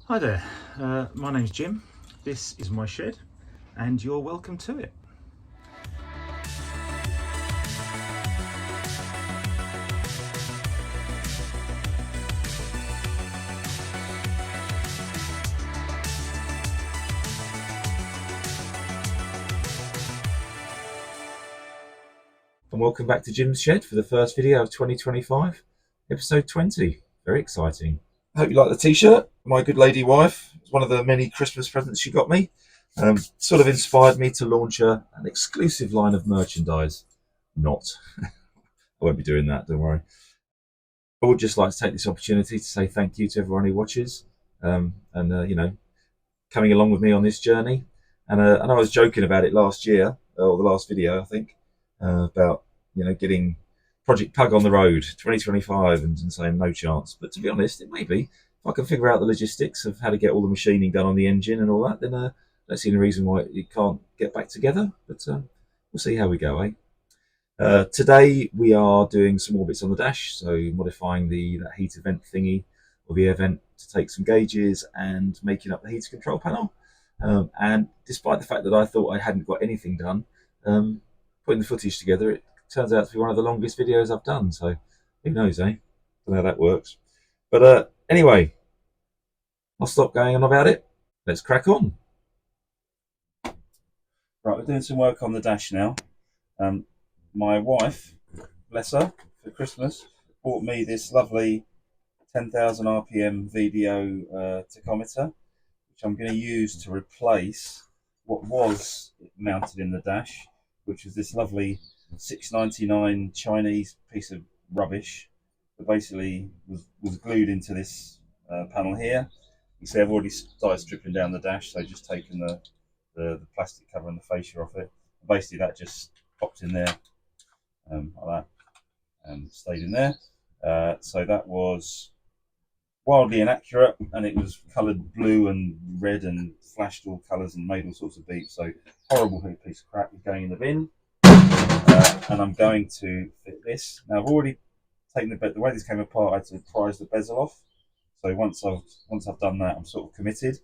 Hi there, my name's Jim. This is my shed and you're welcome to it. And welcome back to Jim's Shed for the first video of 2025, episode 20. Very exciting. I hope you like the t-shirt. My good lady wife, it's one of the many Christmas presents she got me. Sort of inspired me to launch an exclusive line of merchandise. Not. I won't be doing that, don't worry. I would just like to take this opportunity to say thank you to everyone who watches and coming along with me on this journey. And I was joking about it last year, or the last video, I think, about getting Project Pug on the road 2025 and saying no chance. But to be honest, it may be. If I can figure out the logistics of how to get all the machining done on the engine and all that, then I don't see any reason why it can't get back together. But we'll see how we go, eh? Today we are doing some more bits on the dash, so modifying that heater vent thingy or the air vent to take some gauges and making up the heater control panel. And despite the fact that I thought I hadn't got anything done, putting the footage together, it turns out to be one of the longest videos I've done. So who knows, eh? Don't know how that works. But anyway, I'll stop going on about it. Let's crack on. Right, we're doing some work on the dash now. My wife, bless her, for Christmas, bought me this lovely 10,000 RPM VDO tachometer, which I'm going to use to replace what was mounted in the dash, which was this lovely $6.99 Chinese piece of rubbish that basically was glued into this panel here. You see I've already started stripping down the dash, so just taken the plastic cover and the fascia off it. Basically that just popped in there like that and stayed in there. So that was wildly inaccurate, and it was coloured blue and red and flashed all colours and made all sorts of beeps. So horrible piece of crap is going in the bin. And I'm going to fit this. Now I've already taken the way this came apart, I had to prise the bezel off. So once I've done that, I'm sort of committed.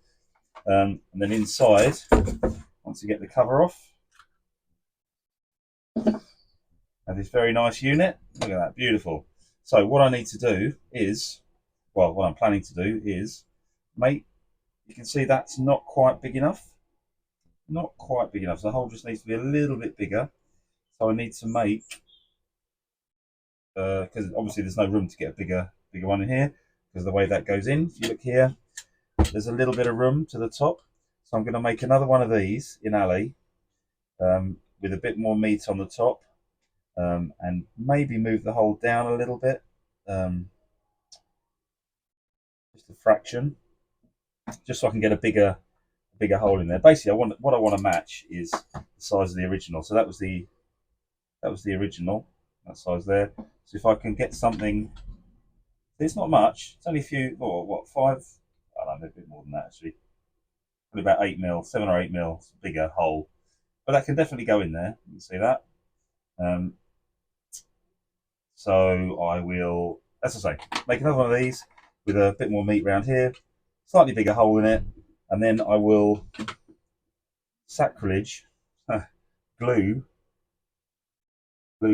And then inside, once you get the cover off, I have this very nice unit. Look at that, beautiful. So what I need to do is, well, what I'm planning to do is make, you can see that's not quite big enough. Not quite big enough. So the hole just needs to be a little bit bigger. So I need to make, because obviously there's no room to get a bigger one in here, because the way that goes in, if you look here, there's a little bit of room to the top. So I'm going to make another one of these in alley with a bit more meat on the top, and maybe move the hole down a little bit, just a fraction, just so I can get a bigger hole in there. Basically, what I want to match is the size of the original. So that was the original, that size there. So if I can get something, it's not much. It's only a few, or what, 5? I don't know, a bit more than that actually. Probably about 8 mil, 7 or 8 mil bigger hole. But that can definitely go in there. You can see that. So I will, as I say, make another one of these with a bit more meat around here, slightly bigger hole in it, and then I will sacrilege glue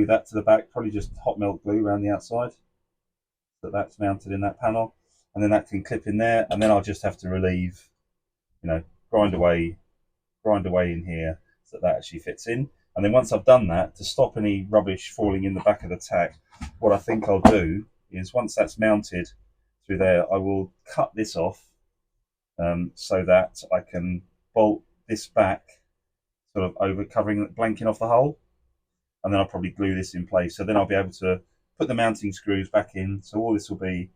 that to the back, probably just hot melt glue around the outside, so that's mounted in that panel, and then that can clip in there, and then I'll just have to relieve, grind away in here so that actually fits in. And then once I've done that, to stop any rubbish falling in the back of the tack, what I think I'll do is, once that's mounted through there, I will cut this off so that I can bolt this back, sort of over covering, blanking off the hole, and then I'll probably glue this in place. So then I'll be able to put the mounting screws back in. So all this will be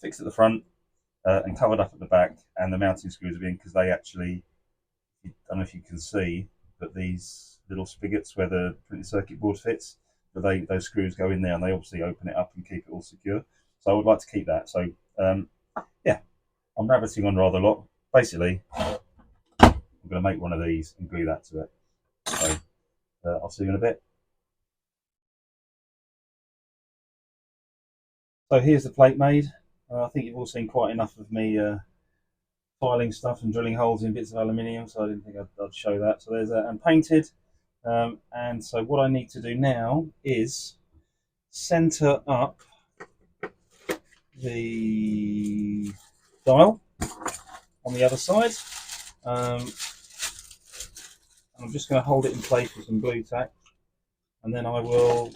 fixed at the front and covered up at the back, and the mounting screws will be in, because they actually, I don't know if you can see, but these little spigots where the printed circuit board fits, but those screws go in there, and they obviously open it up and keep it all secure. So I would like to keep that. So yeah, I'm rabbiting on rather a lot. Basically, I'm going to make one of these and glue that to it. So I'll see you in a bit. So here's the plate made. I think you've all seen quite enough of me filing stuff and drilling holes in bits of aluminium, so I didn't think I'd show that. So there's that, and painted. And so what I need to do now is center up the dial on the other side. I'm just going to hold it in place with some glue tack, and then I will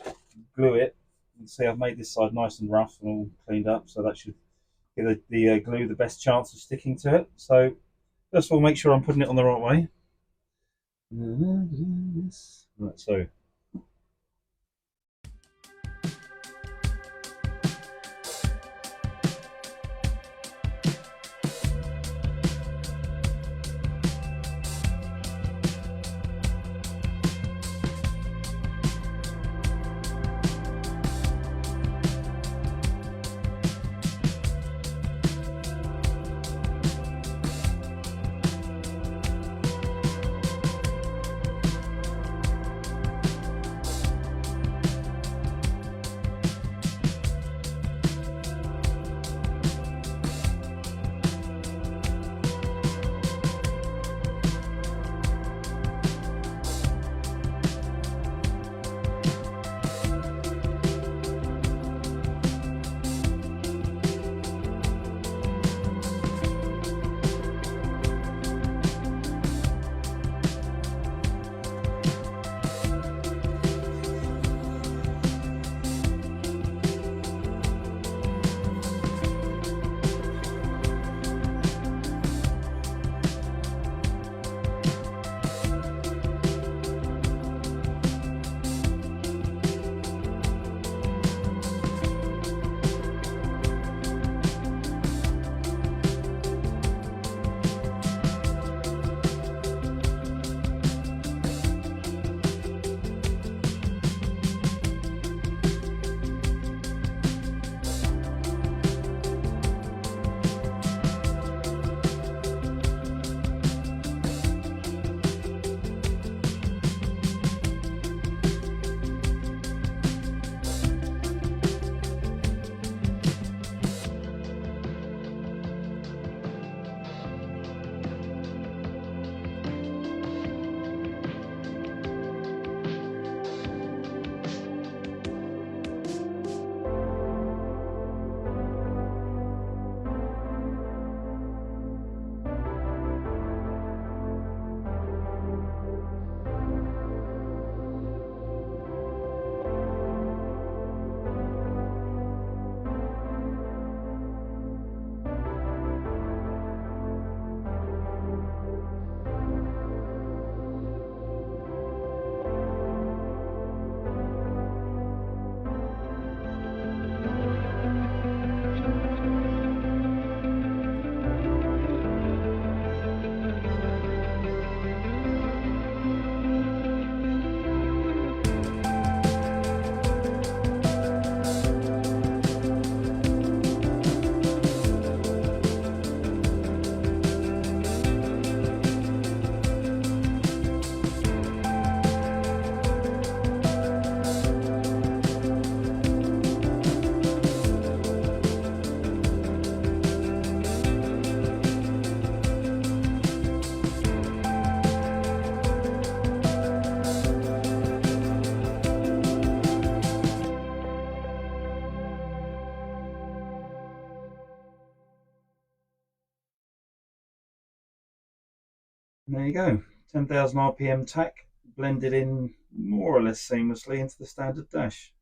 glue it. You can see I've made this side nice and rough and all cleaned up, so that should give the glue the best chance of sticking to it. So first of all, make sure I'm putting it on the right way. Right, so there you go, 10,000 RPM tack blended in more or less seamlessly into the standard dash.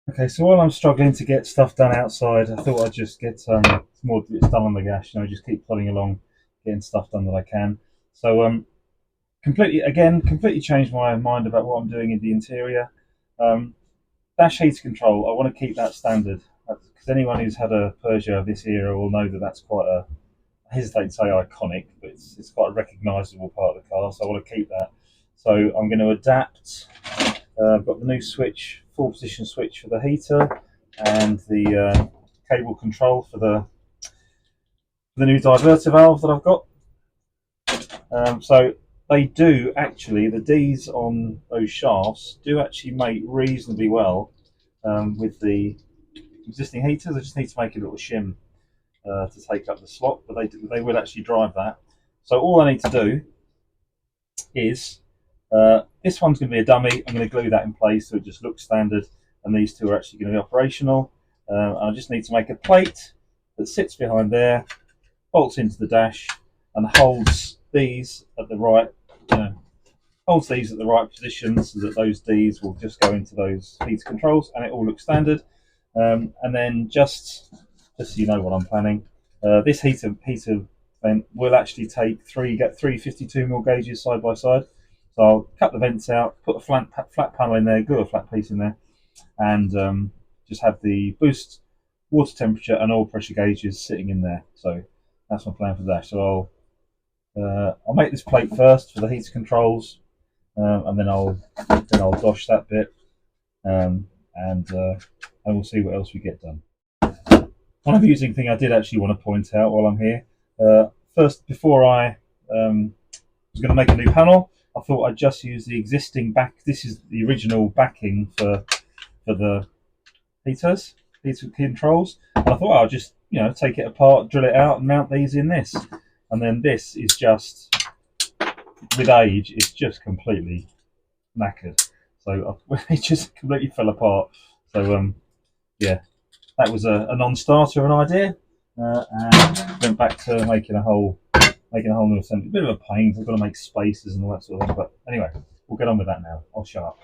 Okay, so while I'm struggling to get stuff done outside, I thought I'd just get some more bits done on the gash. Just keep plodding along, getting stuff done that I can. So completely changed my mind about what I'm doing in the interior. Um, Dash heater control, I want to keep that standard because anyone who's had a Peugeot of this era will know that that's quite a, I hesitate to say iconic, but it's quite a recognisable part of the car. So I want to keep that. So I'm going to adapt. I've got the new switch, full position switch for the heater, and the cable control for the new diverter valve that I've got. So they do actually, the D's on those shafts do actually mate reasonably well with the existing heaters. I just need to make a little shim to take up the slot, but they will actually drive that. So all I need to do is this one's going to be a dummy. I'm going to glue that in place so it just looks standard, and these two are actually going to be operational. I just need to make a plate that sits behind there, bolts into the dash, and holds these at the right, holds these at the right position so that those Ds will just go into those heater controls, and it all looks standard. And then just so you know what I'm planning, this heater vent will actually get three 52mm gauges side by side. So I'll cut the vents out, put a flat panel in there, glue a flat piece in there, and just have the boost water temperature and oil pressure gauges sitting in there. So that's my plan for that. So I'll make this plate first for the heater controls, and then I'll dosh that bit, and we'll see what else we get done. One amusing thing I did actually want to point out while I'm here. First, before I was going to make a new panel, I thought I'd just use the existing back. This is the original backing for the heater controls. And I thought I'll just take it apart, drill it out, and mount these in this. And then this is just, with age, it's just completely knackered. So it just completely fell apart. So yeah, that was a non-starter, an idea, and went back to making a whole new assembly. A bit of a pain. I've got to make spaces and all that sort of thing. But anyway, we'll get on with that now. I'll shut up.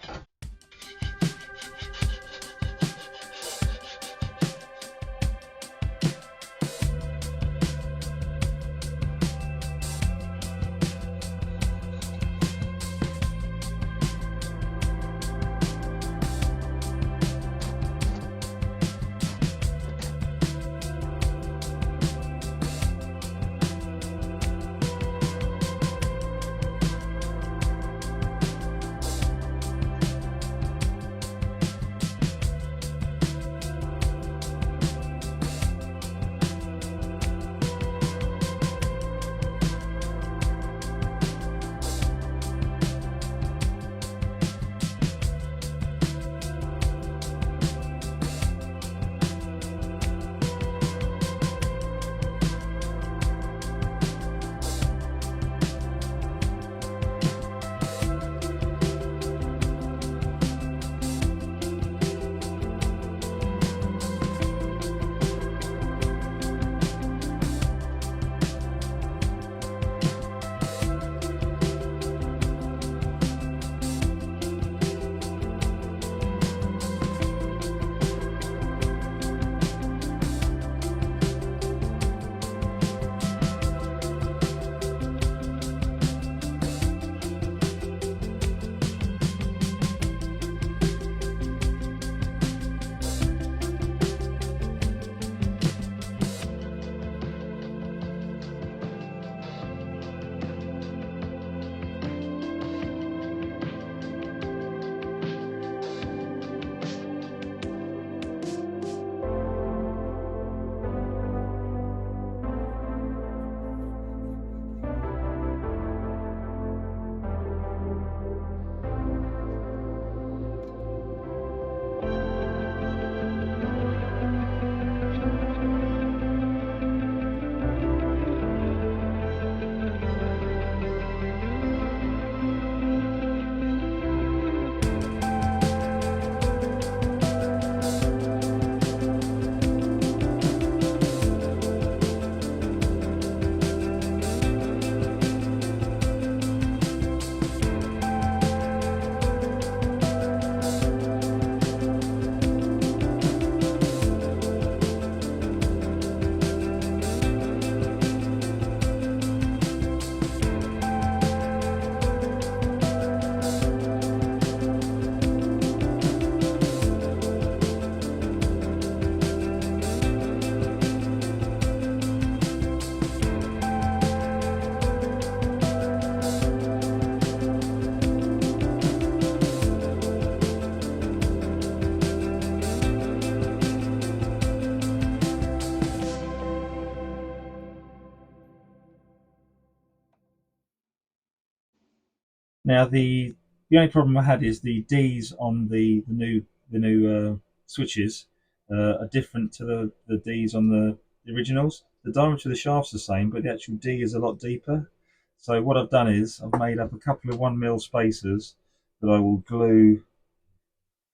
Now the only problem I had is the D's on the new switches. are different to the Ds on the originals. The diameter of the shaft's the same, but the actual D is a lot deeper. So what I've done is I've made up a couple of 1mm spacers that I will glue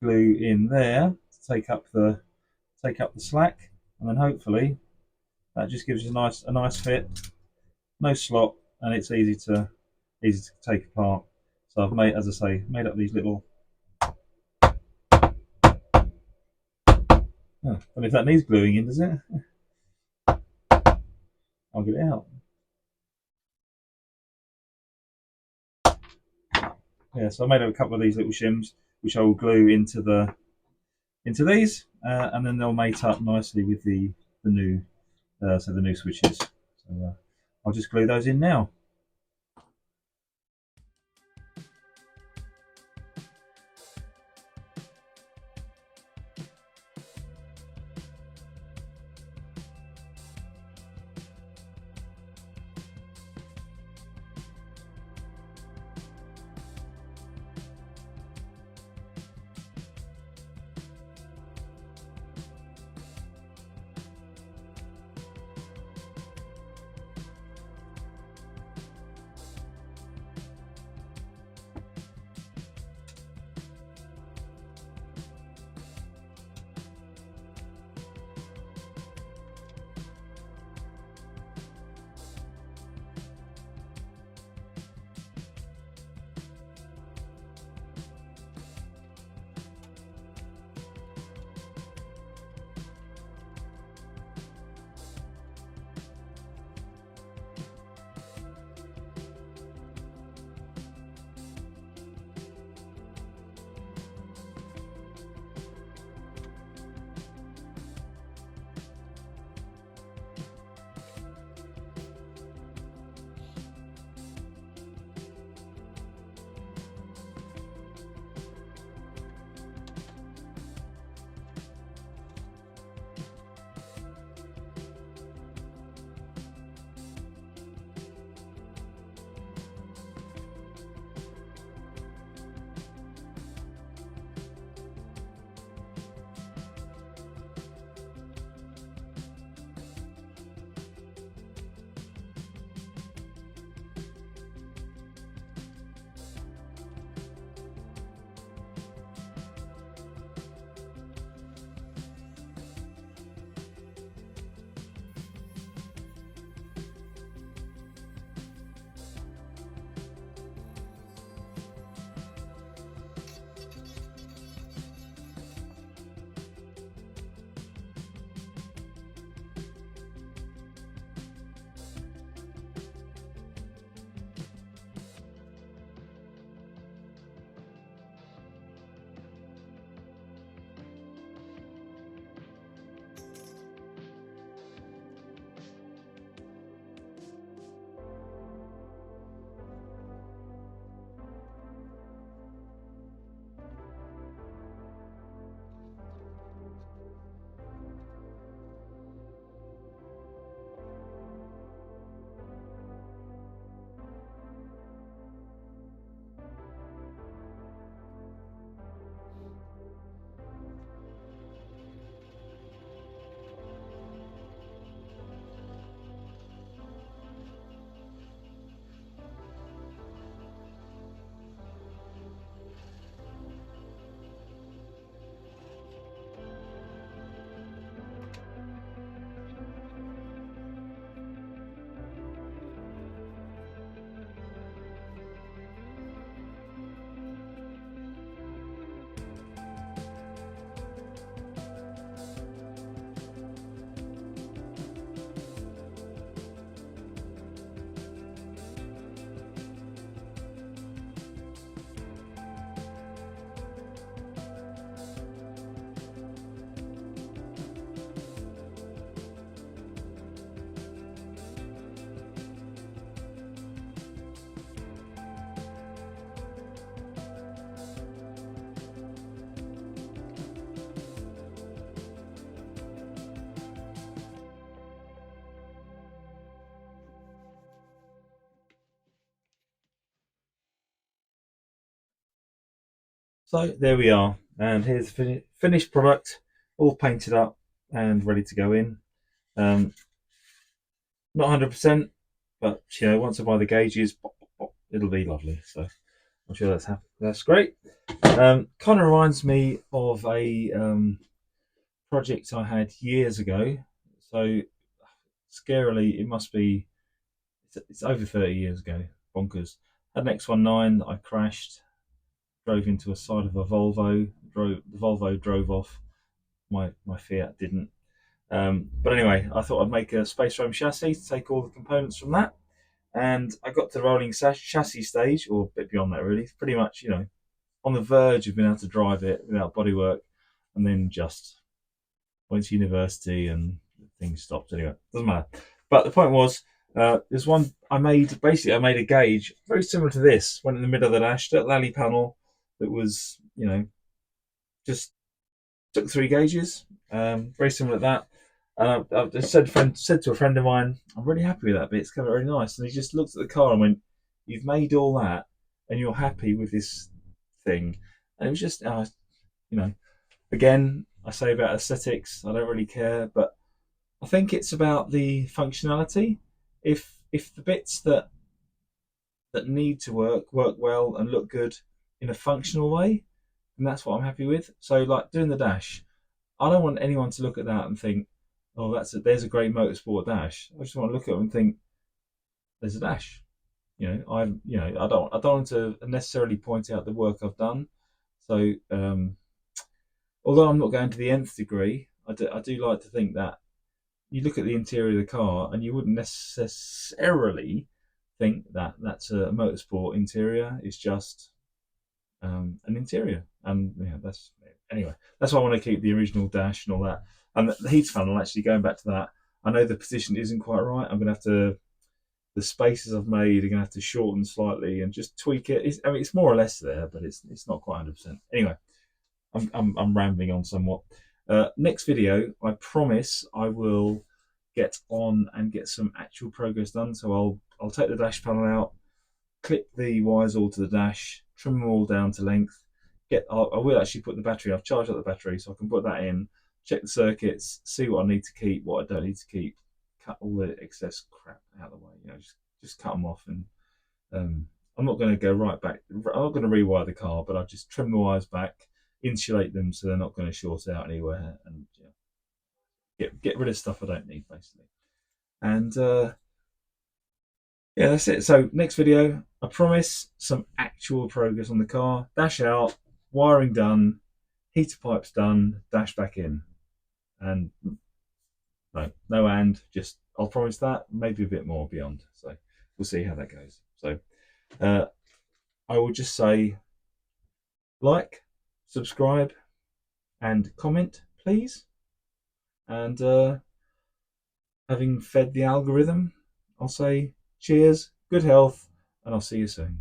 in there to take up the slack, and then hopefully that just gives us a nice fit, no slot, and it's easy to take apart. So I've made, as I say, made up these little. Oh, I don't know if that needs gluing in, does it? I'll get it out. Yeah, so I made up a couple of these little shims, which I will glue into these, and then they'll mate up nicely with the new the new switches. So I'll just glue those in now. So there we are, and here's the finished product, all painted up and ready to go in. Not 100%, but once I buy the gauges, it'll be lovely. So I'm sure that's great. Kind of reminds me of a project I had years ago. So scarily, it must be, it's over 30 years ago. Bonkers. Had an X19 that I crashed, drove into a side of a Volvo. The Volvo drove off. My Fiat didn't. But anyway, I thought I'd make a space frame chassis to take all the components from that. And I got to the rolling chassis stage, or a bit beyond that really, pretty much, on the verge of being able to drive it without bodywork, and then just went to university and things stopped. Anyway, doesn't matter. But the point was, there's one I made. Basically, I made a gauge very similar to this. Went in the middle of the dash, that lally panel that was, just took 3 gauges, very similar to that. And I just said to a friend of mine, I'm really happy with that bit. It's come out really nice. And he just looked at the car and went, "You've made all that, and you're happy with this thing?" And it was just, again, I say about aesthetics, I don't really care, but I think it's about the functionality. If the bits that need to work well and look good in a functional way, then that's what I'm happy with. So, like doing the dash, I don't want anyone to look at that and think, "Oh, there's a great motorsport dash." I just want to look at it and think, "There's a dash." I don't want to necessarily point out the work I've done. So, although I'm not going to the nth degree, I do like to think that you look at the interior of the car and you wouldn't necessarily think that that's a motorsport interior. It's just an interior, and that's why I want to keep the original dash and all that. And the heater funnel, actually going back to that, I know the position isn't quite right. I'm going to have to, the spaces I've made are going to have to shorten slightly and just tweak it. It's more or less there, but it's not quite 100%. Anyway, I'm rambling on somewhat. Next video, I promise I will get on and get some actual progress done. So I'll take the dash panel out, clip the wires all to the dash, trim them all down to length. I will actually put the battery. I've charged up the battery, so I can put that in, check the circuits, see what I need to keep, what I don't need to keep, cut all the excess crap out of the way. Just cut them off. And I'm not going to go right back. I'm not going to rewire the car, but I've just trimmed the wires back, insulate them so they're not going to short out anywhere, and get rid of stuff I don't need, basically. And that's it. So next video, I promise some actual progress on the car. Dash out, wiring done, heater pipes done, dash back in. And no and, just I'll promise that, maybe a bit more beyond. So we'll see how that goes. So I will just say, like, subscribe, and comment, please. And having fed the algorithm, I'll say cheers, good health, and I'll see you soon.